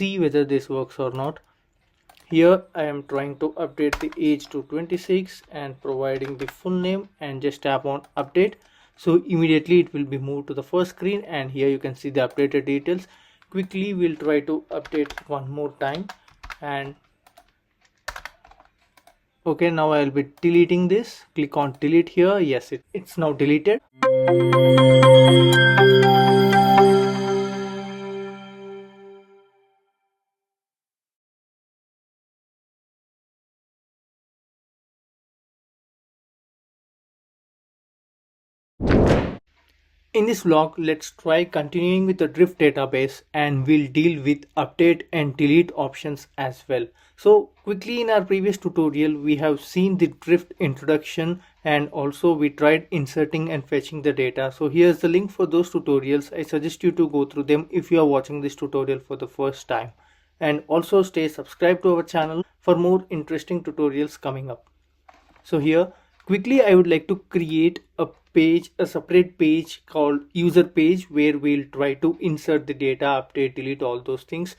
see whether this works or not. Here I am trying to update the age to 26 and providing the full name, and just tap on update. So immediately it will be moved to the first screen, and here you can see the updated details. Quickly we'll try to update one more time, and okay, now I'll be deleting this. Click on delete here. Yes, it's now deleted. In this vlog, let's try continuing with the Drift database, and we'll deal with update and delete options as well. So quickly, in our previous tutorial, we have seen the Drift introduction, and also we tried inserting and fetching the data. So here's the link for those tutorials. I suggest you to go through them if you are watching this tutorial for the first time. And also stay subscribed to our channel for more interesting tutorials coming up. So here, quickly I would like to create a separate page called user page, where we'll try to insert the data, update, delete, all those things.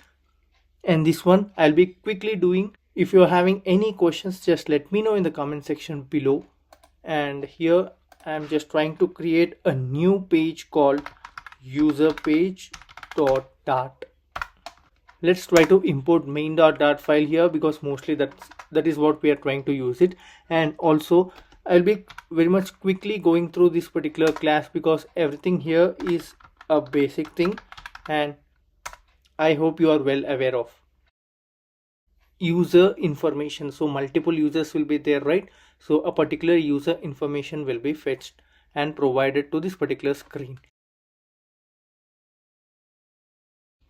And this one I'll be quickly doing. If you're having any questions, just let me know in the comment section below. And here I'm just trying to create a new page called user page dot. Let's try to import main.dart file here, because mostly that is what we are trying to use it. And also I'll be very much quickly going through this particular class, because everything here is a basic thing, and I hope you are well aware of. User information, so multiple users will be there, right? So a particular user information will be fetched and provided to this particular screen.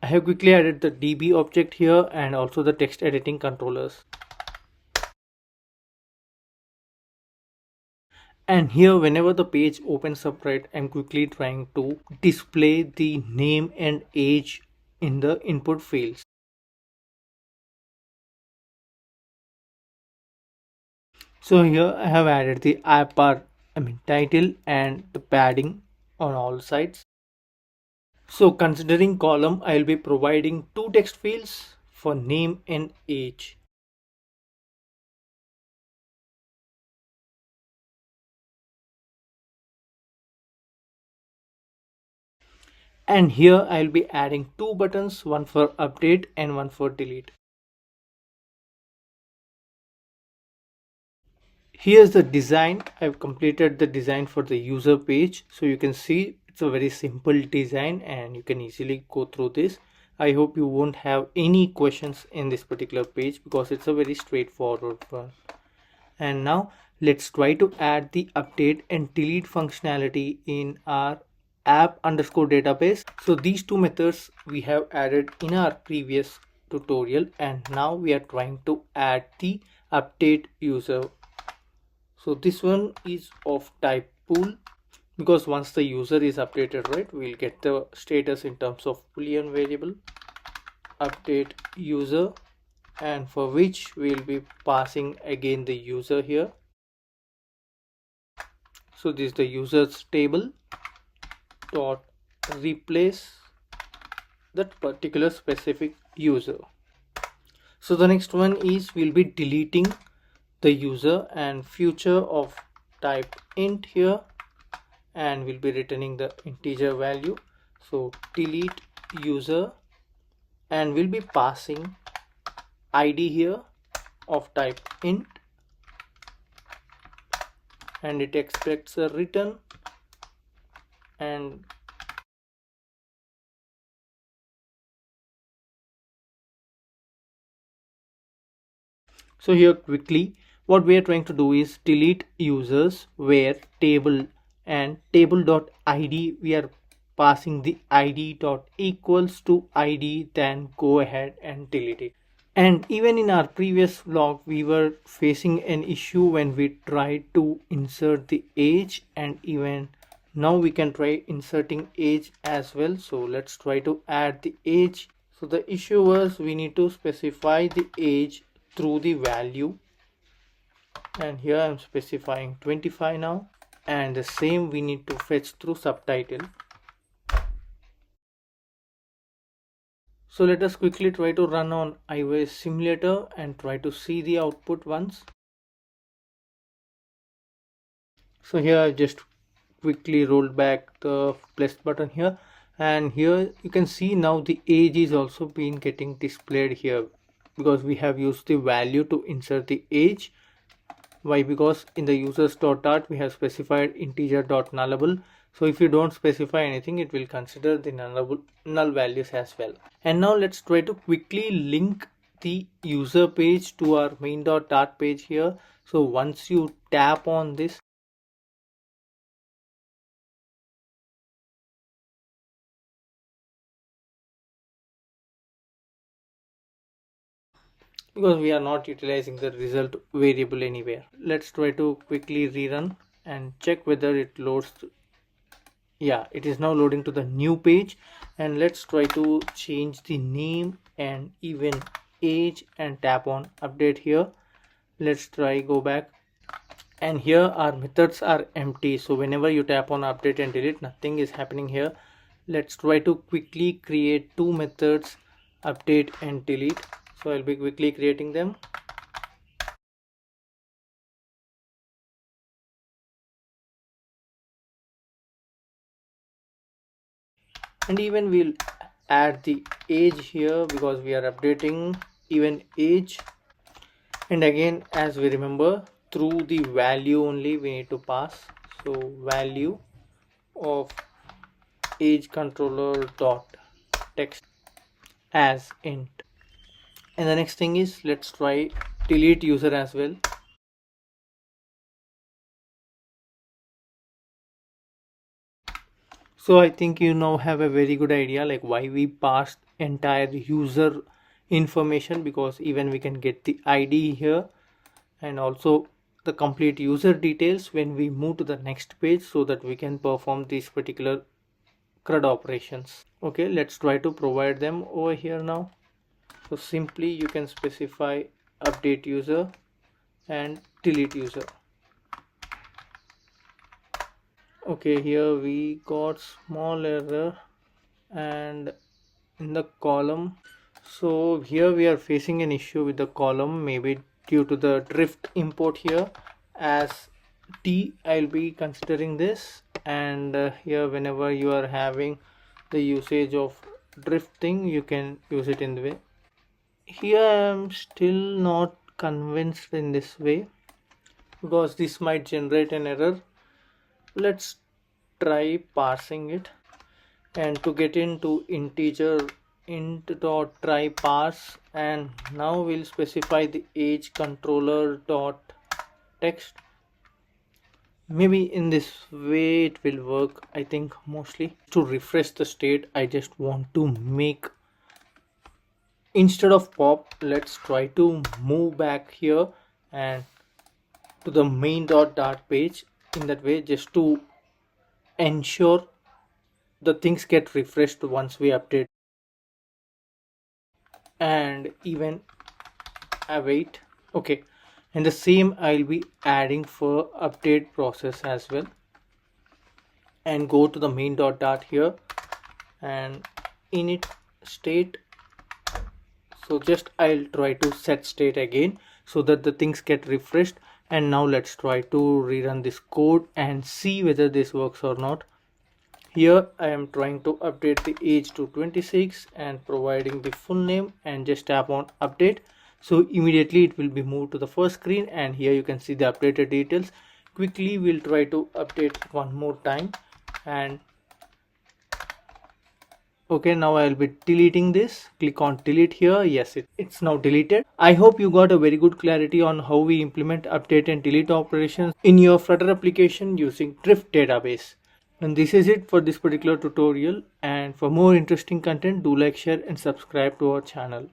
I have quickly added the DB object here, and also the text editing controllers. And here, whenever the page opens up, right, I'm quickly trying to display the name and age in the input fields. So here I have added the title and the padding on all sides. So considering column, I'll be providing two text fields for name and age. And here I'll be adding two buttons, one for update and one for delete. Here's the design. I've completed the design for the user page. So you can see it's a very simple design, and you can easily go through this. I hope you won't have any questions in this particular page, because it's a very straightforward one. And now let's try to add the update and delete functionality in our app_database. So these two methods we have added in our previous tutorial, and now we are trying to add the update user. So this one is of type pool, because once the user is updated, right, we'll get the status in terms of boolean variable update user, and for which we'll be passing again the user here. So this is the users table dot replace that particular specific user. So the next one is we'll be deleting the user, and future of type int here, and we'll be returning the integer value. So delete user, and we'll be passing id here of type int, and it expects a return. And so here quickly what we are trying to do is delete users, where table and table.id we are passing the id dot equals to id, then go ahead and delete it. And even in our previous vlog, we were facing an issue when we tried to insert the age, and even now we can try inserting age as well. So let's try to add the age. So the issue was we need to specify the age through the value, and here I'm specifying 25 now, and the same we need to fetch through subtitle. So let us quickly try to run on iOS simulator and try to see the output once. So here I just quickly rolled back the plus button here, and here you can see now the age is also been getting displayed here because we have used the value to insert the age. Why? Because in the users.dart we have specified integer.nullable. So if you don't specify anything, it will consider the null values as well. And now let's try to quickly link the user page to our main.dart page here. So once you tap on this, because we are not utilizing the result variable anywhere, let's try to quickly rerun and check whether it loads. Yeah, it is now loading to the new page, and let's try to change the name and even age and tap on update here. Let's try go back, and here our methods are empty, so whenever you tap on update and delete, nothing is happening here. Let's try to quickly create two methods, update and delete. So I'll be quickly creating them. And even we'll add the age here because we are updating even age. And again, as we remember, through the value only we need to pass. So value of age controller dot text as int. And the next thing is, let's try delete user as well. So I think you now have a very good idea like why we passed entire user information, because even we can get the ID here and also the complete user details when we move to the next page, so that we can perform these particular CRUD operations. Okay, let's try to provide them over here now. So simply you can specify update user and delete user. Okay, here we got small error and in the column. So here we are facing an issue with the column, maybe due to the drift import here. As T, I'll be considering this, and here whenever you are having the usage of drift thing, you can use it in the way. Here I am still not convinced in this way because this might generate an error. Let's try parsing it, and to get into integer int dot try parse, and now we'll specify the age controller dot text. Maybe in this way it will work. I think mostly to refresh the state, I just want to make, instead of pop, let's try to move back here and to the main.dart page. In that way, just to ensure the things get refreshed once we update. And even await. Okay, and the same I'll be adding for update process as well. And go to the main.dart here and init state. So just I'll try to set state again so that the things get refreshed. And now let's try to rerun this code and see whether this works or not. Here I am trying to update the age to 26 and providing the full name, and just tap on update. So immediately it will be moved to the first screen, and here you can see the updated details. Quickly we'll try to update one more time, and okay, now I'll be deleting this. Click on delete here. Yes, it's now deleted. I hope you got a very good clarity on how we implement update and delete operations in your Flutter application using Drift database. And this is it for this particular tutorial, and for more interesting content, do like, share and subscribe to our channel.